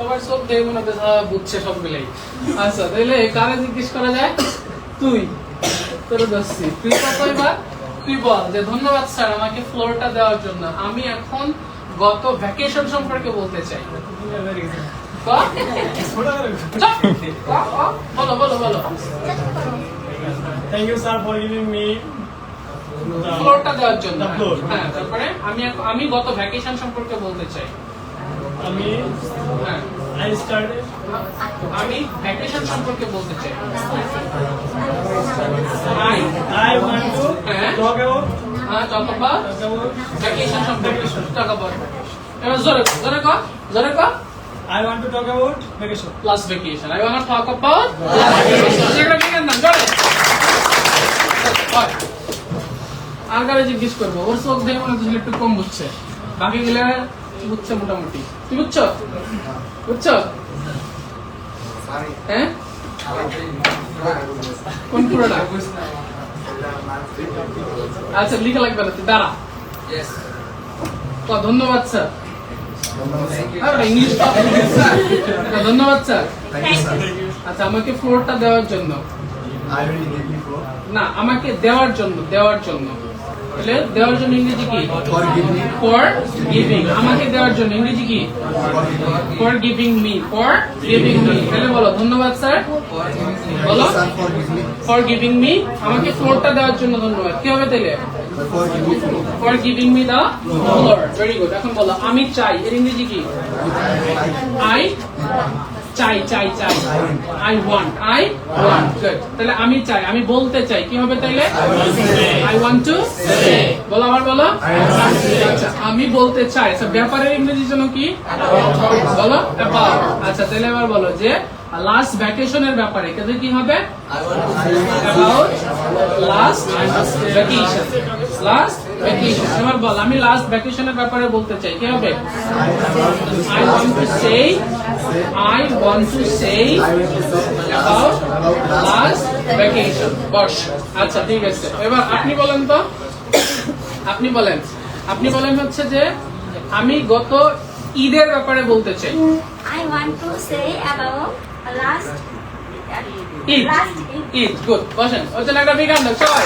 সবার চোখ দেখে মনে হচ্ছে বুঝছে সব মিলেই। আচ্ছা তাহলে কারে জিজ্ঞেস করা যায়? তুই তোর দস্তি তুই কতবার তুই বল যে ধন্যবাদ স্যার আমাকে ফ্লোরটা দেওয়ার জন্য। আমি এখন গত ভ্যাকেশন সম্পর্কে বলতে চাই। বলো বলো বলো। Thank you, sir, for giving me ফ্লোরটা দেওয়ার জন্য। the floor. হ্যাঁ তারপরে আমি গত ভ্যাকেশন সম্পর্কে বলতে চাই। হ্যাঁ I started. আমি ভ্যাকেশন সম্পর্কে বলতে চাই। I want to talk about talk about vacation সম্পর্কে talk about এবার জোরে জোরে কর জোরে কর। I want to talk about vacation. Last vacation. I want to talk about last vacation. যেটা বিজ্ঞান না জোরে। আর কারে জিজ্ঞেস করবো? ওর চোখ দেখে মনে হচ্ছে একটু কম বুঝছে, বাকি গুলা বুঝছে মোটামুটি। তুই বুঝছো? বুঝছো? হ্যাঁ কোন পুরোটা? আচ্ছা লিখে লাগবে না, তুই দাঁড়া। ধন্যবাদ স্যার। ইংলিশ ধন্যবাদ স্যার। আচ্ছা আমাকে ফ্লোরটা দেওয়ার জন্য। না আমাকে দেওয়ার জন্য, দেওয়ার জন্য। তাহলে দেওয়ার জন্য ইংরেজি কি? For giving. আমাকে দেওয়ার জন্য ইংরেজি কি? For giving me. For giving me. তাহলে বলো ধন্যবাদ স্যার। বলো ফর গিভিং মি। আমাকে ফ্লোরটা দেওয়ার জন্য ধন্যবাদ। কি হবে তাহলে? For giving me the floor. Very good. এখন বলো আমি চাই, এর ইংরেজি কি? আই চাই চাই চাই। I want. I want. Good. তাহলে আমি চাই, আমি বলতে চাই। কি হবে তাহলে? I want to say. বলো আবার বলো। আচ্ছা আমি বলতে চাই। আচ্ছা ব্যাপারের ইংরেজি জন্য কি? বলো অ্যাবাউট। আচ্ছা তাহলে এবার বলো যে লাস্ট ভ্যাকেশনের ব্যাপারে কেটে কি হবে? About last vacation. Last vacation. এবার বল আমি লাস্ট ভ্যাকেশনের ব্যাপারে বলতে চাই। কি হবে? I want to say. I want to say about last vacation. বস। আচ্ছা ঠিক আছে। এবার আপনি বলেন তো, আপনি বলেন, আপনি বলেন হচ্ছে যে আমি গত ঈদের ব্যাপারে বলতে চাই। I want to say about last Eid. Eid. Eid. Good. বসেন। ওর জন্য একটা বিজ্ঞান দাও সবাই।